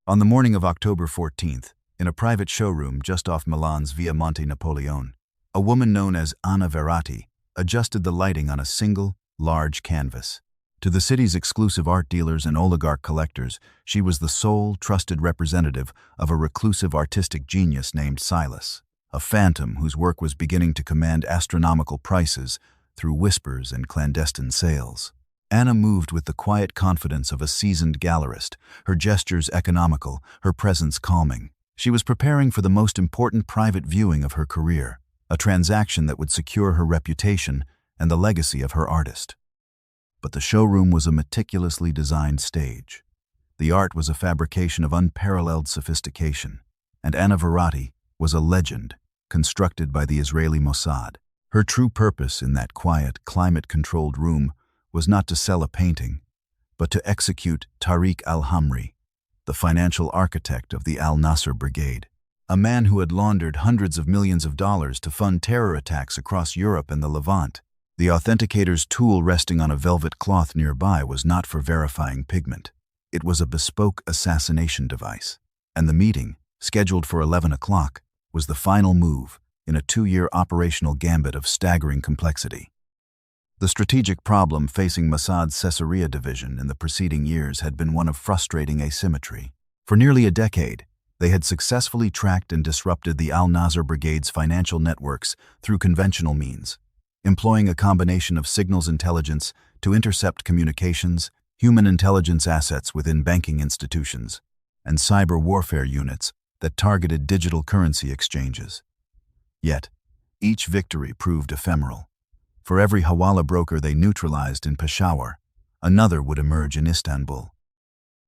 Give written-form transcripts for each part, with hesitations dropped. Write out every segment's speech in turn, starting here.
On the morning of October 14th, in a private showroom just off Milan's Via Monte Napoleone, a woman known as Anna Verratti adjusted the lighting on a single, large canvas. To the city's exclusive art dealers and oligarch collectors, she was the sole, trusted representative of a reclusive artistic genius named Silas, a phantom whose work was beginning to command astronomical prices through whispers and clandestine sales. Anna moved with the quiet confidence of a seasoned gallerist, her gestures economical, her presence calming. She was preparing for the most important private viewing of her career, a transaction that would secure her reputation and the legacy of her artist. But the showroom was a meticulously designed stage. The art was a fabrication of unparalleled sophistication, and Anna Verratti was a legend constructed by the Israeli Mossad. Her true purpose in that quiet, climate-controlled room was not to sell a painting, but to execute Tariq al-Hamri, the financial architect of the Al-Nasser Brigade, a man who had laundered hundreds of millions of dollars to fund terror attacks across Europe and the Levant. The authenticator's tool resting on a velvet cloth nearby was not for verifying pigment. It was a bespoke assassination device, and the meeting, scheduled for 11 o'clock, was the final move in a 2-year operational gambit of staggering complexity. The strategic problem facing Mossad's Caesarea division in the preceding years had been one of frustrating asymmetry. For nearly a decade, they had successfully tracked and disrupted the Al-Nasser Brigade's financial networks through conventional means, employing a combination of signals intelligence to intercept communications, human intelligence assets within banking institutions, and cyber warfare units that targeted digital currency exchanges. Yet, each victory proved ephemeral. For every Hawala broker they neutralized in Peshawar, another would emerge in Istanbul.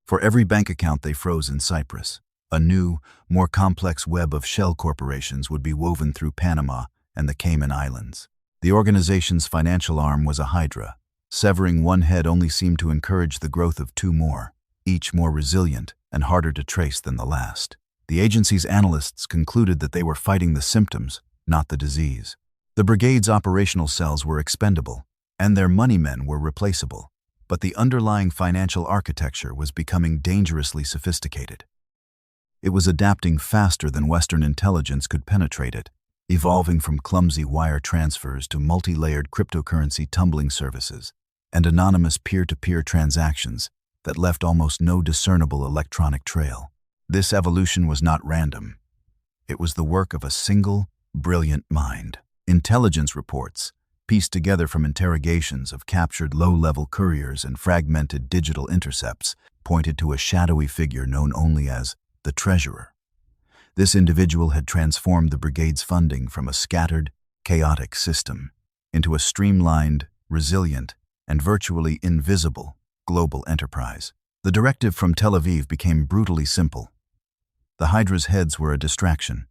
For every bank account they froze in Cyprus, a new, more complex web of shell corporations would be woven through Panama and the Cayman Islands. The organization's financial arm was a hydra. Severing one head only seemed to encourage the growth of 2 more, each more resilient and harder to trace than the last. The agency's analysts concluded that they were fighting the symptoms, not the disease. The brigade's operational cells were expendable, and their money men were replaceable, but the underlying financial architecture was becoming dangerously sophisticated. It was adapting faster than Western intelligence could penetrate it, evolving from clumsy wire transfers to multi-layered cryptocurrency tumbling services and anonymous peer-to-peer transactions that left almost no discernible electronic trail. This evolution was not random. It was the work of a single, brilliant mind. Intelligence reports, pieced together from interrogations of captured low-level couriers and fragmented digital intercepts, pointed to a shadowy figure known only as the Treasurer. This individual had transformed the brigade's funding from a scattered, chaotic system into a streamlined, resilient, and virtually invisible global enterprise. The directive from Tel Aviv became brutally simple. The Hydra's heads were a distraction.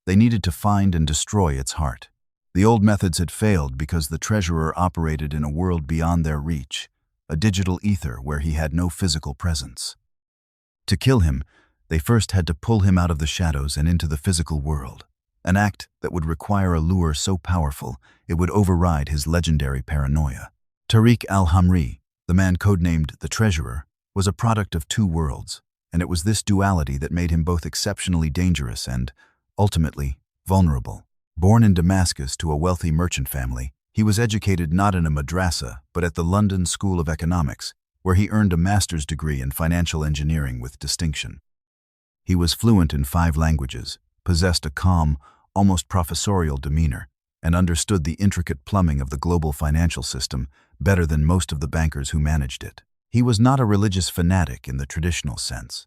They needed to find and destroy its heart. The old methods had failed because the Treasurer operated in a world beyond their reach, a digital ether where he had no physical presence. To kill him, they first had to pull him out of the shadows and into the physical world, an act that would require a lure so powerful it would override his legendary paranoia. Tariq al-Hamri, the man codenamed the Treasurer, was a product of 2 worlds, and it was this duality that made him both exceptionally dangerous and, ultimately, vulnerable. Born in Damascus to a wealthy merchant family, he was educated not in a madrasa but at the London School of Economics, where he earned a master's degree in financial engineering with distinction. He was fluent in 5 languages, possessed a calm, almost professorial demeanor, and understood the intricate plumbing of the global financial system better than most of the bankers who managed it. He was not a religious fanatic in the traditional sense.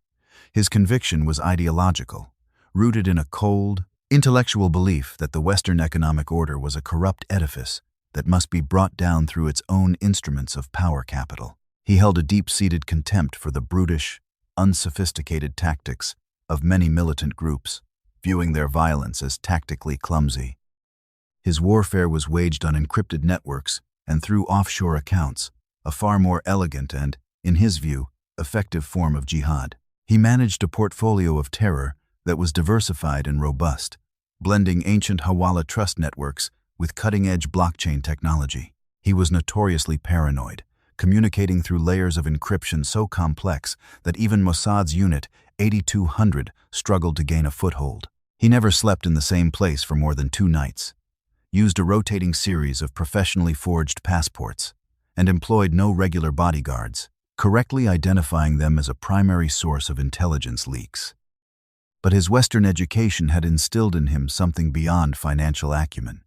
His conviction was ideological, rooted in a cold, intellectual belief that the Western economic order was a corrupt edifice that must be brought down through its own instruments of power capital. He held a deep-seated contempt for the brutish, unsophisticated tactics of many militant groups, viewing their violence as tactically clumsy. His warfare was waged on encrypted networks and through offshore accounts, a far more elegant and, in his view, effective form of jihad. He managed a portfolio of terror that was diversified and robust, blending ancient Hawala trust networks with cutting-edge blockchain technology. He was notoriously paranoid, communicating through layers of encryption so complex that even Mossad's unit, 8,200 struggled to gain a foothold. He never slept in the same place for more than 2 nights, used a rotating series of professionally forged passports, and employed no regular bodyguards, correctly identifying them as a primary source of intelligence leaks. But his Western education had instilled in him something beyond financial acumen.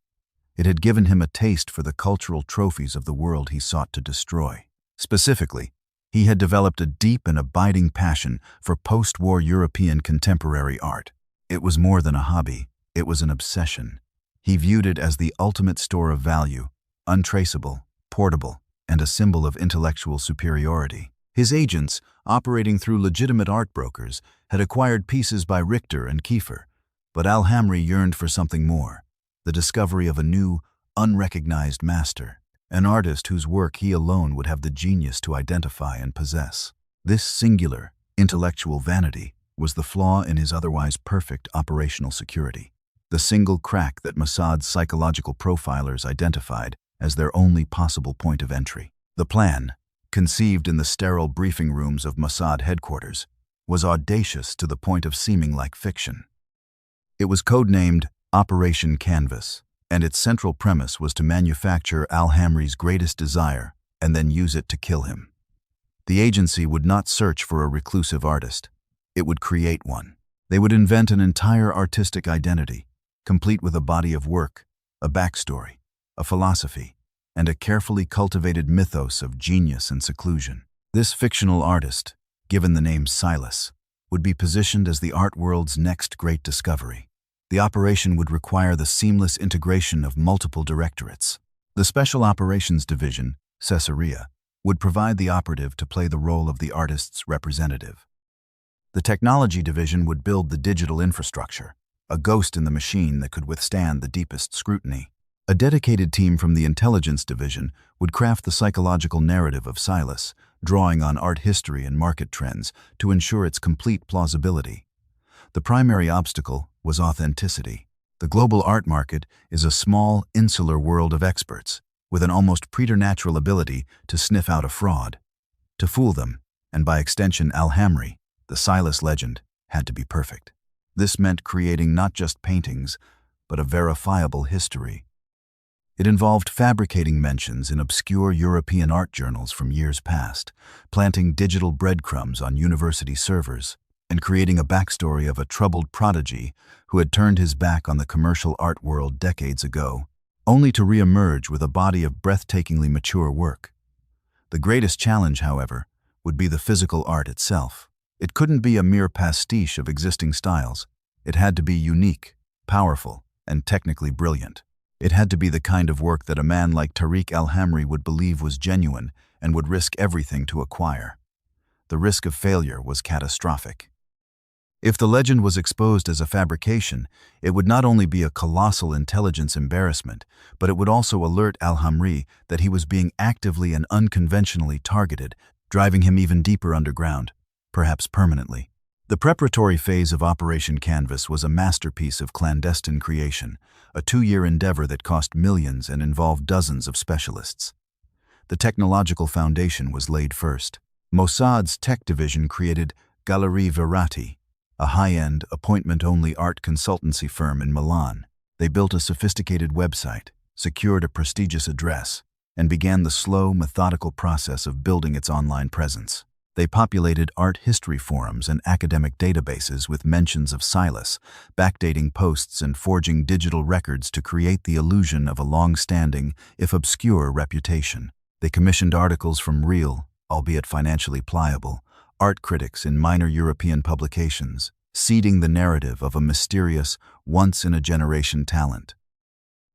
It had given him a taste for the cultural trophies of the world he sought to destroy. Specifically, he had developed a deep and abiding passion for post-war European contemporary art. It was more than a hobby, it was an obsession. He viewed it as the ultimate store of value, untraceable, portable, and a symbol of intellectual superiority. His agents, operating through legitimate art brokers, had acquired pieces by Richter and Kiefer, but Al-Hamri yearned for something more, the discovery of a new, unrecognized master, an artist whose work he alone would have the genius to identify and possess. This singular, intellectual vanity was the flaw in his otherwise perfect operational security, the single crack that Mossad's psychological profilers identified as their only possible point of entry. The plan, conceived in the sterile briefing rooms of Mossad headquarters, was audacious to the point of seeming like fiction. It was codenamed Operation Canvas, and its central premise was to manufacture Al-Hamri's greatest desire and then use it to kill him. The agency would not search for a reclusive artist. It would create one. They would invent an entire artistic identity, complete with a body of work, a backstory, a philosophy, and a carefully cultivated mythos of genius and seclusion. This fictional artist, given the name Silas, would be positioned as the art world's next great discovery. The operation would require the seamless integration of multiple directorates. The Special Operations Division, Caesarea, would provide the operative to play the role of the artist's representative. The Technology Division would build the digital infrastructure, a ghost in the machine that could withstand the deepest scrutiny. A dedicated team from the Intelligence Division would craft the psychological narrative of Silas, drawing on art history and market trends to ensure its complete plausibility. The primary obstacle was authenticity. The global art market is a small, insular world of experts, with an almost preternatural ability to sniff out a fraud. To fool them, and by extension Al-Hamri, the Silas legend, had to be perfect. This meant creating not just paintings, but a verifiable history. It involved fabricating mentions in obscure European art journals from years past, planting digital breadcrumbs on university servers, and creating a backstory of a troubled prodigy who had turned his back on the commercial art world decades ago, only to re-emerge with a body of breathtakingly mature work. The greatest challenge, however, would be the physical art itself. It couldn't be a mere pastiche of existing styles. It had to be unique, powerful, and technically brilliant. It had to be the kind of work that a man like Tariq Al-Hamri would believe was genuine and would risk everything to acquire. The risk of failure was catastrophic. If the legend was exposed as a fabrication, it would not only be a colossal intelligence embarrassment, but it would also alert Al-Hamri that he was being actively and unconventionally targeted, driving him even deeper underground, perhaps permanently. The preparatory phase of Operation Canvas was a masterpiece of clandestine creation, a 2-year endeavor that cost millions and involved dozens of specialists. The technological foundation was laid first. Mossad's tech division created Galerie Verratti, a high-end, appointment-only art consultancy firm in Milan. They built a sophisticated website, secured a prestigious address, and began the slow, methodical process of building its online presence. They populated art history forums and academic databases with mentions of Silas, backdating posts and forging digital records to create the illusion of a long-standing, if obscure, reputation. They commissioned articles from real, albeit financially pliable, art critics in minor European publications, seeding the narrative of a mysterious, once-in-a-generation talent.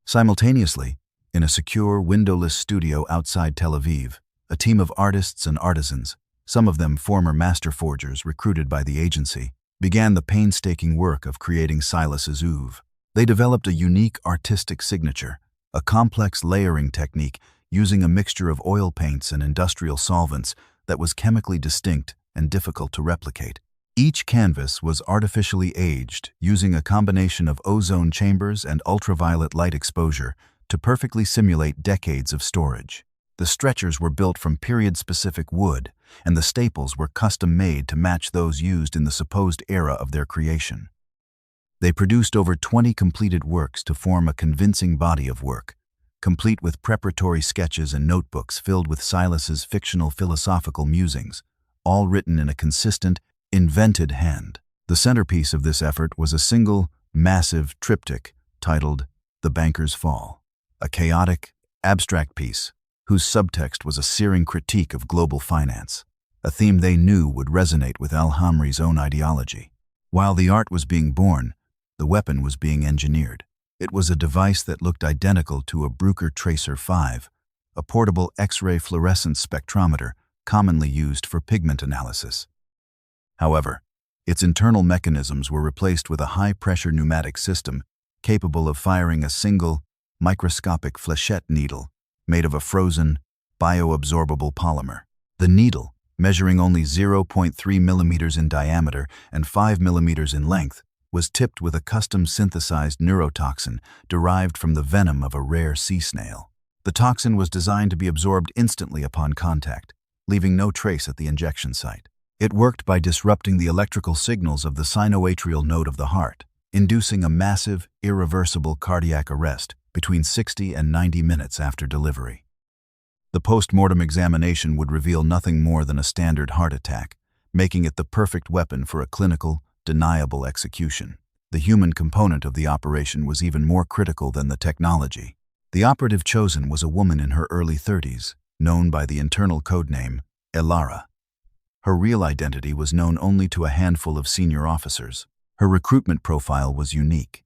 Simultaneously, in a secure, windowless studio outside Tel Aviv, a team of artists and artisans, some of them former master forgers recruited by the agency, began the painstaking work of creating Silas's oeuvre. They developed a unique artistic signature, a complex layering technique using a mixture of oil paints and industrial solvents that was chemically distinct and difficult to replicate. Each canvas was artificially aged using a combination of ozone chambers and ultraviolet light exposure to perfectly simulate decades of storage. The stretchers were built from period-specific wood, and the staples were custom-made to match those used in the supposed era of their creation. They produced over 20 completed works to form a convincing body of work, complete with preparatory sketches and notebooks filled with Silas's fictional philosophical musings, all written in a consistent, invented hand. The centerpiece of this effort was a single, massive triptych titled The Banker's Fall, a chaotic, abstract piece whose subtext was a searing critique of global finance, a theme they knew would resonate with Al-Hamri's own ideology. While the art was being born, the weapon was being engineered. It was a device that looked identical to a Bruker Tracer 5, a portable X-ray fluorescence spectrometer commonly used for pigment analysis. However, its internal mechanisms were replaced with a high-pressure pneumatic system capable of firing a single, microscopic flechette needle made of a frozen, bioabsorbable polymer. The needle, measuring only 0.3 millimeters in diameter and 5 millimeters in length, was tipped with a custom-synthesized neurotoxin derived from the venom of a rare sea snail. The toxin was designed to be absorbed instantly upon contact, leaving no trace at the injection site. It worked by disrupting the electrical signals of the sinoatrial node of the heart, inducing a massive, irreversible cardiac arrest between 60 and 90 minutes after delivery. The post-mortem examination would reveal nothing more than a standard heart attack, making it the perfect weapon for a clinical, deniable execution. The human component of the operation was even more critical than the technology. The operative chosen was a woman in her early 30s, known by the internal codename Elara. Her real identity was known only to a handful of senior officers. Her recruitment profile was unique.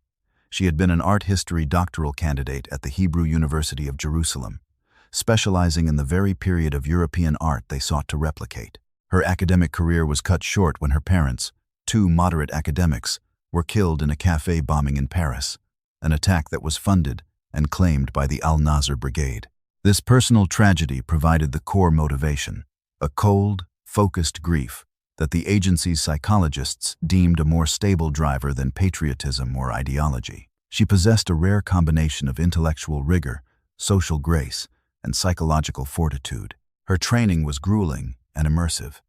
She had been an art history doctoral candidate at the Hebrew University of Jerusalem, specializing in the very period of European art they sought to replicate. Her academic career was cut short when her parents, two moderate academics, were killed in a café bombing in Paris, an attack that was funded and claimed by the Al-Nasr Brigade. This personal tragedy provided the core motivation, a cold, focused grief that the agency's psychologists deemed a more stable driver than patriotism or ideology. She possessed a rare combination of intellectual rigor, social grace, and psychological fortitude. Her training was grueling and immersive.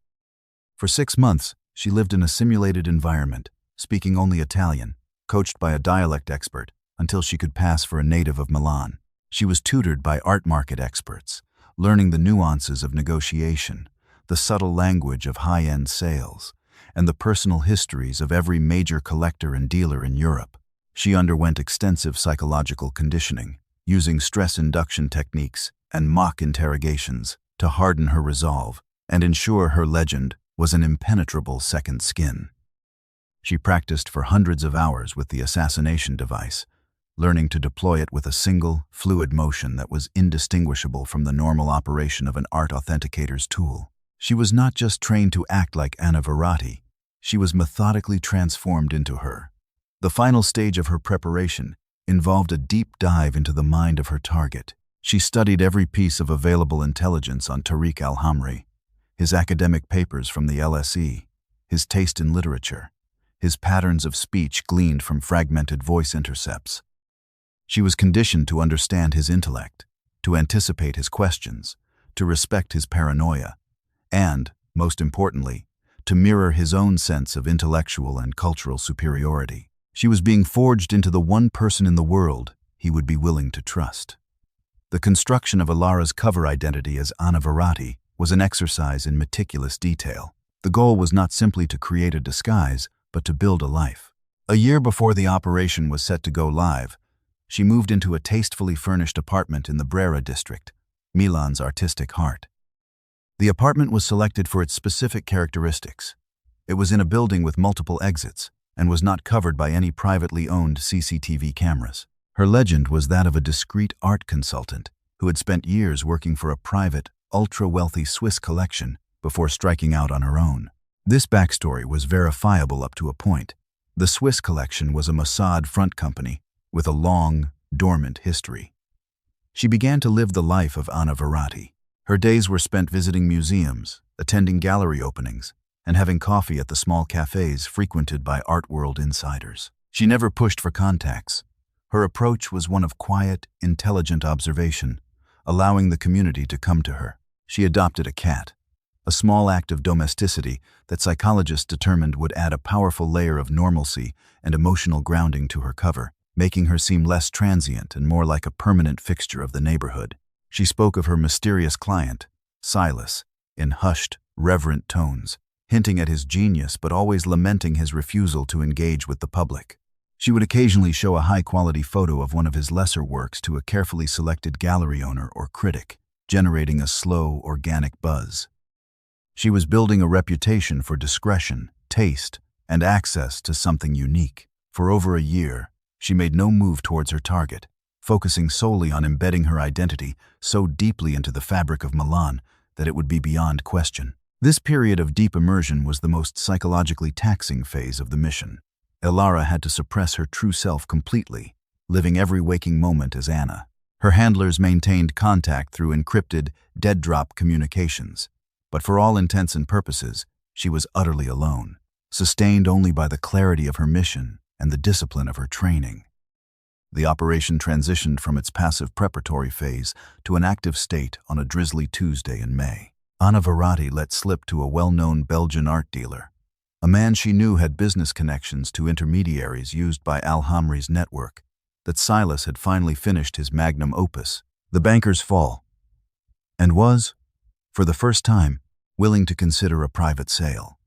For 6 months, she lived in a simulated environment, speaking only Italian, coached by a dialect expert, until she could pass for a native of Milan. She was tutored by art market experts, learning the nuances of negotiation, the subtle language of high-end sales, and the personal histories of every major collector and dealer in Europe. She underwent extensive psychological conditioning, using stress induction techniques and mock interrogations to harden her resolve and ensure her legend was an impenetrable second skin. She practiced for hundreds of hours with the assassination device, learning to deploy it with a single, fluid motion that was indistinguishable from the normal operation of an art authenticator's tool. She was not just trained to act like Anna Verratti, she was methodically transformed into her. The final stage of her preparation involved a deep dive into the mind of her target. She studied every piece of available intelligence on Tariq Al-Hamri, his academic papers from the LSE, his taste in literature, his patterns of speech gleaned from fragmented voice intercepts. She was conditioned to understand his intellect, to anticipate his questions, to respect his paranoia, and, most importantly, to mirror his own sense of intellectual and cultural superiority. She was being forged into the one person in the world he would be willing to trust. The construction of Elara's cover identity as Anna Verratti was an exercise in meticulous detail. The goal was not simply to create a disguise, but to build a life. A year before the operation was set to go live, she moved into a tastefully furnished apartment in the Brera district, Milan's artistic heart. The apartment was selected for its specific characteristics. It was in a building with multiple exits and was not covered by any privately owned CCTV cameras. Her legend was that of a discreet art consultant who had spent years working for a private, ultra-wealthy Swiss collection before striking out on her own. This backstory was verifiable up to a point. The Swiss collection was a Mossad front company with a long, dormant history. She began to live the life of Anna Verratti. Her days were spent visiting museums, attending gallery openings, and having coffee at the small cafes frequented by art world insiders. She never pushed for contacts. Her approach was one of quiet, intelligent observation, allowing the community to come to her. She adopted a cat, a small act of domesticity that psychologists determined would add a powerful layer of normalcy and emotional grounding to her cover, making her seem less transient and more like a permanent fixture of the neighborhood. She spoke of her mysterious client, Silas, in hushed, reverent tones, hinting at his genius but always lamenting his refusal to engage with the public. She would occasionally show a high-quality photo of one of his lesser works to a carefully selected gallery owner or critic, generating a slow, organic buzz. She was building a reputation for discretion, taste, and access to something unique. For over a year, she made no move towards her target, focusing solely on embedding her identity so deeply into the fabric of Milan that it would be beyond question. This period of deep immersion was the most psychologically taxing phase of the mission. Ilara had to suppress her true self completely, living every waking moment as Anna. Her handlers maintained contact through encrypted, dead-drop communications, but for all intents and purposes, she was utterly alone, sustained only by the clarity of her mission and the discipline of her training. The operation transitioned from its passive preparatory phase to an active state on a drizzly Tuesday in May. Anna Verratti let slip to a well-known Belgian art dealer, a man she knew had business connections to intermediaries used by Al-Hamri's network, that Silas had finally finished his magnum opus, The Banker's Fall, and was, for the first time, willing to consider a private sale.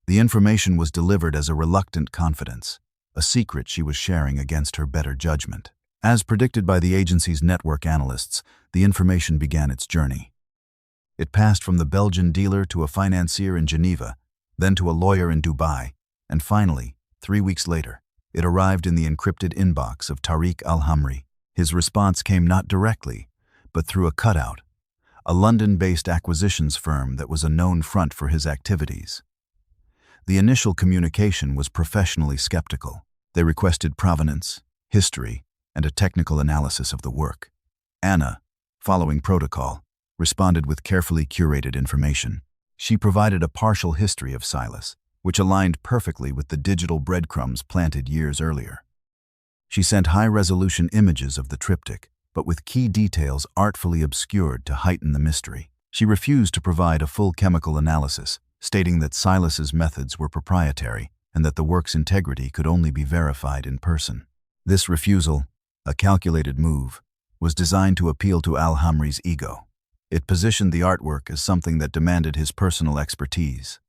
The information was delivered as a reluctant confidence, a secret she was sharing against her better judgment. As predicted by the agency's network analysts, the information began its journey. It passed from the Belgian dealer to a financier in Geneva, then to a lawyer in Dubai, and finally, 3 weeks later, it arrived in the encrypted inbox of Tariq Al-Hamri. His response came not directly, but through a cutout, a London-based acquisitions firm that was a known front for his activities. The initial communication was professionally skeptical. They requested provenance, history, and a technical analysis of the work. Anna, following protocol, responded with carefully curated information. She provided a partial history of Silas, which aligned perfectly with the digital breadcrumbs planted years earlier. She sent high-resolution images of the triptych, but with key details artfully obscured to heighten the mystery. She refused to provide a full chemical analysis, stating that Silas's methods were proprietary and that the work's integrity could only be verified in person. This refusal, a calculated move, was designed to appeal to Al-Hamri's ego. It positioned the artwork as something that demanded his personal expertise.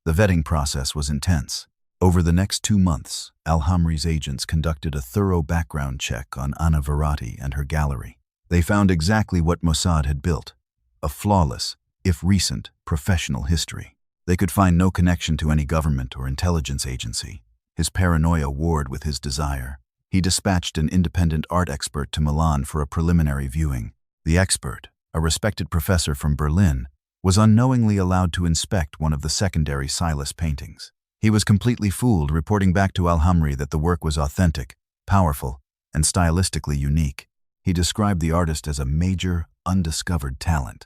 The vetting process was intense. Over the next 2 months, Al-Hamri's agents conducted a thorough background check on Anna Verratti and her gallery. They found exactly what Mossad had built, a flawless, if recent, professional history. They could find no connection to any government or intelligence agency. His paranoia warred with his desire. He dispatched an independent art expert to Milan for a preliminary viewing. The expert, a respected professor from Berlin, was unknowingly allowed to inspect one of the secondary Silas paintings. He was completely fooled, reporting back to Al-Hamri that the work was authentic, powerful, and stylistically unique. He described the artist as a major, undiscovered talent.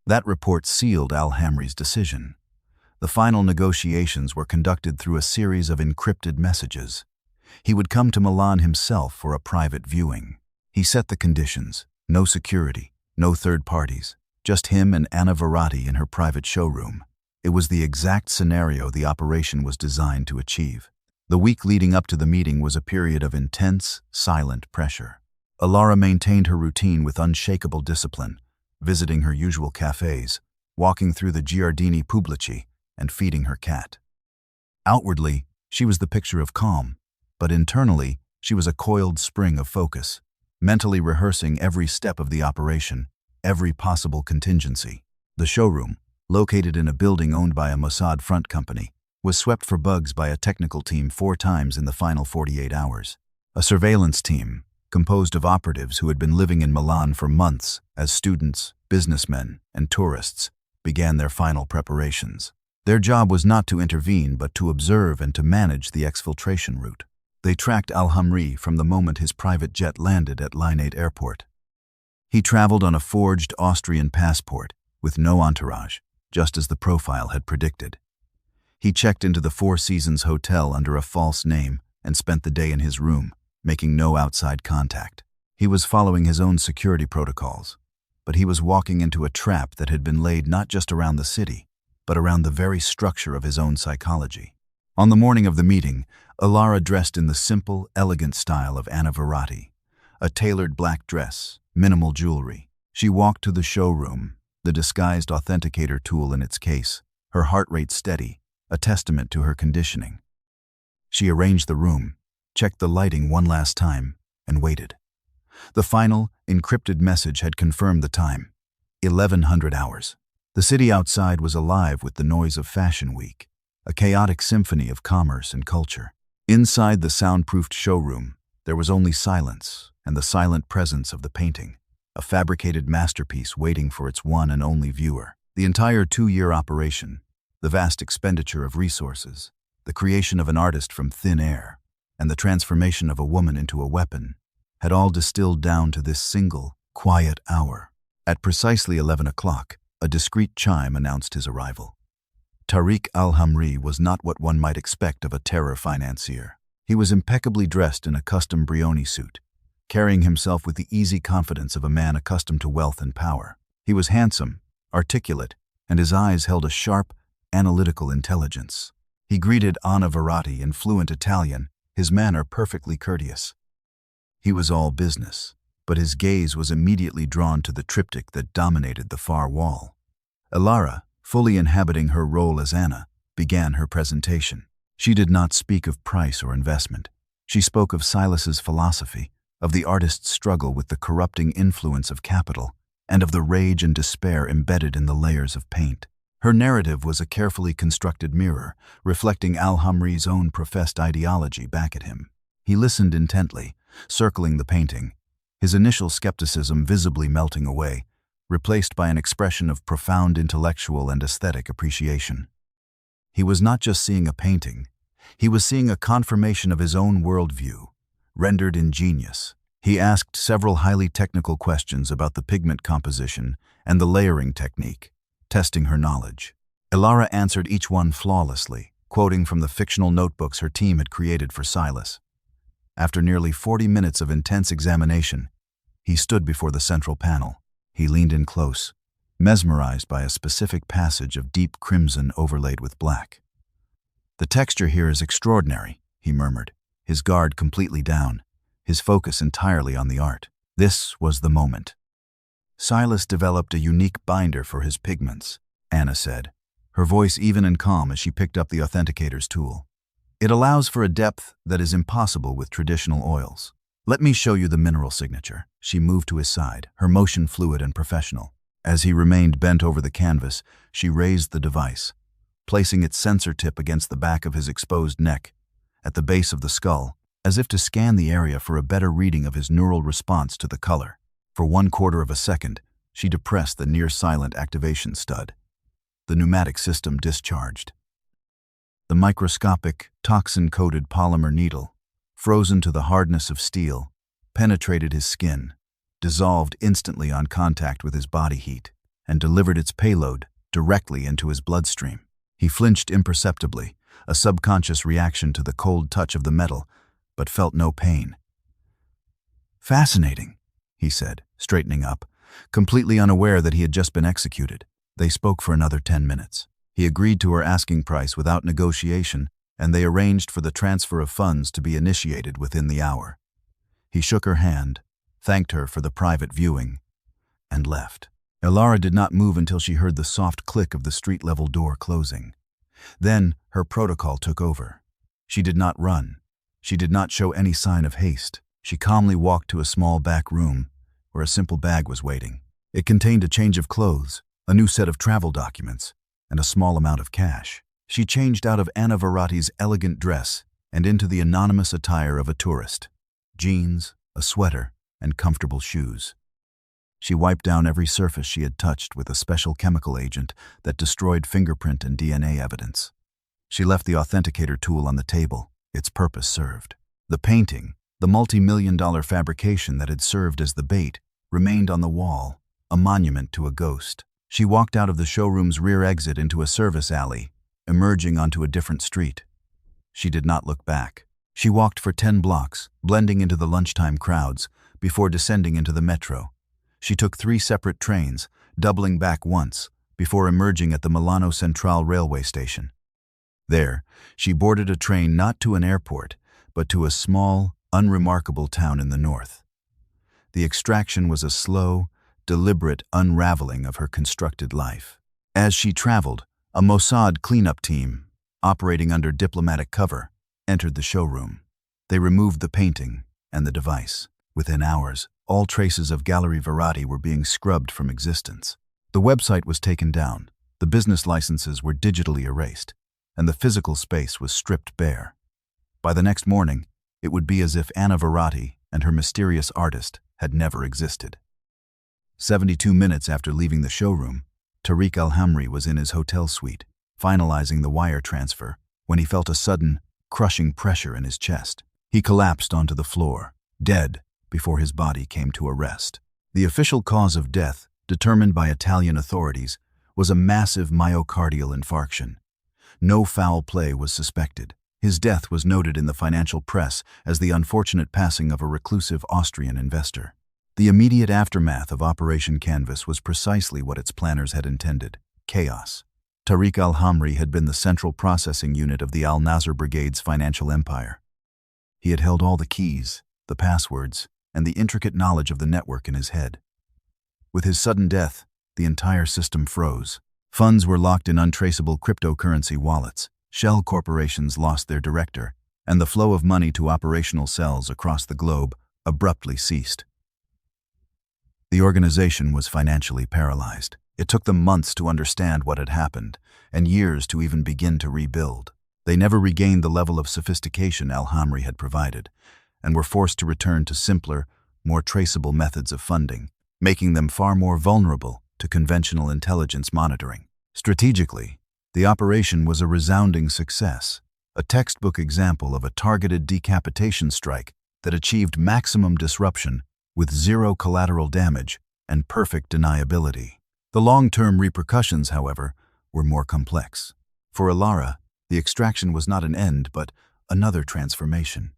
That report sealed Al-Hamri's decision. The final negotiations were conducted through a series of encrypted messages. He would come to Milan himself for a private viewing. He set the conditions: no security, no third parties, just him and Anna Verratti in her private showroom. It was the exact scenario the operation was designed to achieve. The week leading up to the meeting was a period of intense, silent pressure. Ilara maintained her routine with unshakable discipline, visiting her usual cafes, walking through the Giardini Pubblici, and feeding her cat. Outwardly, she was the picture of calm, but internally, she was a coiled spring of focus, mentally rehearsing every step of the operation, every possible contingency. The showroom, located in a building owned by a Mossad front company, was swept for bugs by a technical team 4 times in the final 48 hours. A surveillance team, composed of operatives who had been living in Milan for months as students, businessmen, and tourists, began their final preparations. Their job was not to intervene but to observe and to manage the exfiltration route. They tracked Al-Hamri from the moment his private jet landed at Linate Airport. He traveled on a forged Austrian passport with no entourage, just as the profile had predicted. He checked into the Four Seasons Hotel under a false name and spent the day in his room, making no outside contact. He was following his own security protocols, but he was walking into a trap that had been laid not just around the city, but around the very structure of his own psychology. On the morning of the meeting, Ilara dressed in the simple, elegant style of Anna Verratti, a tailored black dress, minimal jewelry. She walked to the showroom, the disguised authenticator tool in its case, her heart rate steady, a testament to her conditioning. She arranged the room, checked the lighting one last time, and waited. The final, encrypted message had confirmed the time, 1100 hours. The city outside was alive with the noise of Fashion Week, a chaotic symphony of commerce and culture. Inside the soundproofed showroom, there was only silence and the silent presence of the painting, a fabricated masterpiece waiting for its one and only viewer. The entire 2-year operation, the vast expenditure of resources, the creation of an artist from thin air, and the transformation of a woman into a weapon, had all distilled down to this single, quiet hour. At precisely 11 o'clock, a discreet chime announced his arrival. Tariq al-Hamri was not what one might expect of a terror financier. He was impeccably dressed in a custom Brioni suit, carrying himself with the easy confidence of a man accustomed to wealth and power. He was handsome, articulate, and his eyes held a sharp, analytical intelligence. He greeted Anna Verratti in fluent Italian, his manner perfectly courteous. He was all business, but his gaze was immediately drawn to the triptych that dominated the far wall. Ilara, fully inhabiting her role as Anna, began her presentation. She did not speak of price or investment. She spoke of Silas's philosophy, of the artist's struggle with the corrupting influence of capital, and of the rage and despair embedded in the layers of paint. Her narrative was a carefully constructed mirror, reflecting al-Hamri's own professed ideology back at him. He listened intently, circling the painting, his initial skepticism visibly melting away, replaced by an expression of profound intellectual and aesthetic appreciation. He was not just seeing a painting, he was seeing a confirmation of his own worldview, rendered in genius. He asked several highly technical questions about the pigment composition and the layering technique, testing her knowledge. Ilara answered each one flawlessly, quoting from the fictional notebooks her team had created for Silas. After nearly 40 minutes of intense examination, he stood before the central panel. He leaned in close, mesmerized by a specific passage of deep crimson overlaid with black. "The texture here is extraordinary," he murmured, his guard completely down, his focus entirely on the art. This was the moment. "Silas developed a unique binder for his pigments," Anna said, her voice even and calm as she picked up the authenticator's tool. "It allows for a depth that is impossible with traditional oils. Let me show you the mineral signature." She moved to his side, her motion fluid and professional. As he remained bent over the canvas, she raised the device, placing its sensor tip against the back of his exposed neck, at the base of the skull, as if to scan the area for a better reading of his neural response to the color. For 1/4 of a second, she depressed the near-silent activation stud. The pneumatic system discharged. The microscopic, toxin-coated polymer needle, frozen to the hardness of steel, penetrated his skin, dissolved instantly on contact with his body heat, and delivered its payload directly into his bloodstream. He flinched imperceptibly, a subconscious reaction to the cold touch of the metal, but felt no pain. "Fascinating," he said, straightening up, completely unaware that he had just been executed. They spoke for another 10 minutes. He agreed to her asking price without negotiation, and they arranged for the transfer of funds to be initiated within the hour. He shook her hand, thanked her for the private viewing, and left. Ilara did not move until she heard the soft click of the street-level door closing. Then her protocol took over. She did not run. She did not show any sign of haste. She calmly walked to a small back room where a simple bag was waiting. It contained a change of clothes, a new set of travel documents, and a small amount of cash. She changed out of Anna Verratti's elegant dress and into the anonymous attire of a tourist: jeans, a sweater, and comfortable shoes. She wiped down every surface she had touched with a special chemical agent that destroyed fingerprint and DNA evidence. She left the authenticator tool on the table, its purpose served. The painting, the multi-million-dollar fabrication that had served as the bait, remained on the wall, a monument to a ghost. She walked out of the showroom's rear exit into a service alley, emerging onto a different street. She did not look back. She walked for 10 blocks, blending into the lunchtime crowds, before descending into the metro. She took 3 separate trains, doubling back once, before emerging at the Milano Centrale railway station. There, she boarded a train not to an airport, but to a small, unremarkable town in the north. The extraction was a slow, deliberate unraveling of her constructed life. As she traveled, a Mossad cleanup team, operating under diplomatic cover, entered the showroom. They removed the painting and the device. Within hours, all traces of Gallery Verratti were being scrubbed from existence. The website was taken down, the business licenses were digitally erased, and the physical space was stripped bare. By the next morning, it would be as if Anna Verratti and her mysterious artist had never existed. 72 minutes after leaving the showroom, Tariq Al-Hamri was in his hotel suite, finalizing the wire transfer, when he felt a sudden, crushing pressure in his chest. He collapsed onto the floor, dead, before his body came to a rest. The official cause of death, determined by Italian authorities, was a massive myocardial infarction. No foul play was suspected. His death was noted in the financial press as the unfortunate passing of a reclusive Austrian investor. The immediate aftermath of Operation Canvas was precisely what its planners had intended: chaos. Tariq Al-Hamri had been the central processing unit of the Al-Nasr Brigade's financial empire. He had held all the keys, the passwords, and the intricate knowledge of the network in his head. With his sudden death, the entire system froze. Funds were locked in untraceable cryptocurrency wallets, shell corporations lost their director, and the flow of money to operational cells across the globe abruptly ceased. The organization was financially paralyzed. It took them months to understand what had happened, and years to even begin to rebuild. They never regained the level of sophistication Al-Hamri had provided, and were forced to return to simpler, more traceable methods of funding, making them far more vulnerable to conventional intelligence monitoring. Strategically, the operation was a resounding success, a textbook example of a targeted decapitation strike that achieved maximum disruption with zero collateral damage and perfect deniability. The long-term repercussions, however, were more complex. For Ilara, the extraction was not an end, but another transformation.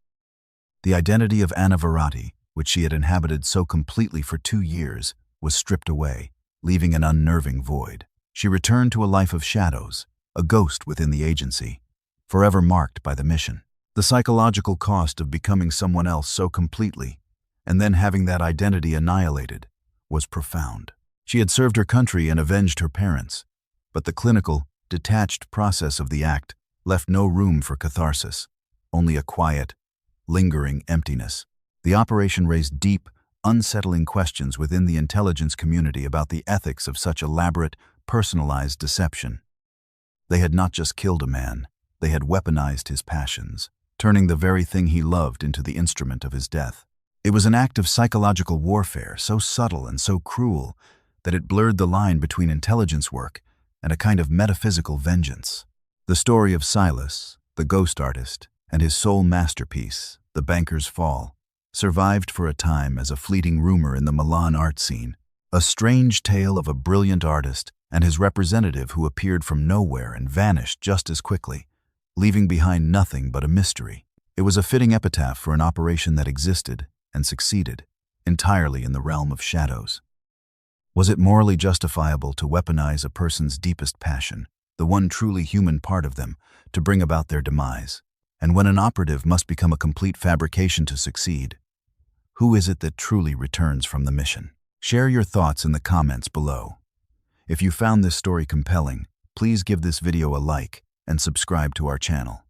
The identity of Anna Verratti, which she had inhabited so completely for 2 years, was stripped away, leaving an unnerving void. She returned to a life of shadows, a ghost within the agency, forever marked by the mission. The psychological cost of becoming someone else so completely, and then having that identity annihilated, was profound. She had served her country and avenged her parents, but the clinical, detached process of the act left no room for catharsis, only a quiet, lingering emptiness. The operation raised deep, unsettling questions within the intelligence community about the ethics of such elaborate, personalized deception. They had not just killed a man, they had weaponized his passions, turning the very thing he loved into the instrument of his death. It was an act of psychological warfare so subtle and so cruel that it blurred the line between intelligence work and a kind of metaphysical vengeance. The story of Silas, the ghost artist, and his sole masterpiece, The Banker's Fall, survived for a time as a fleeting rumor in the Milan art scene, a strange tale of a brilliant artist and his representative who appeared from nowhere and vanished just as quickly, leaving behind nothing but a mystery. It was a fitting epitaph for an operation that existed and succeeded entirely in the realm of shadows. Was it morally justifiable to weaponize a person's deepest passion, the one truly human part of them, to bring about their demise? And when an operative must become a complete fabrication to succeed, who is it that truly returns from the mission? Share your thoughts in the comments below. If you found this story compelling, please give this video a like and subscribe to our channel.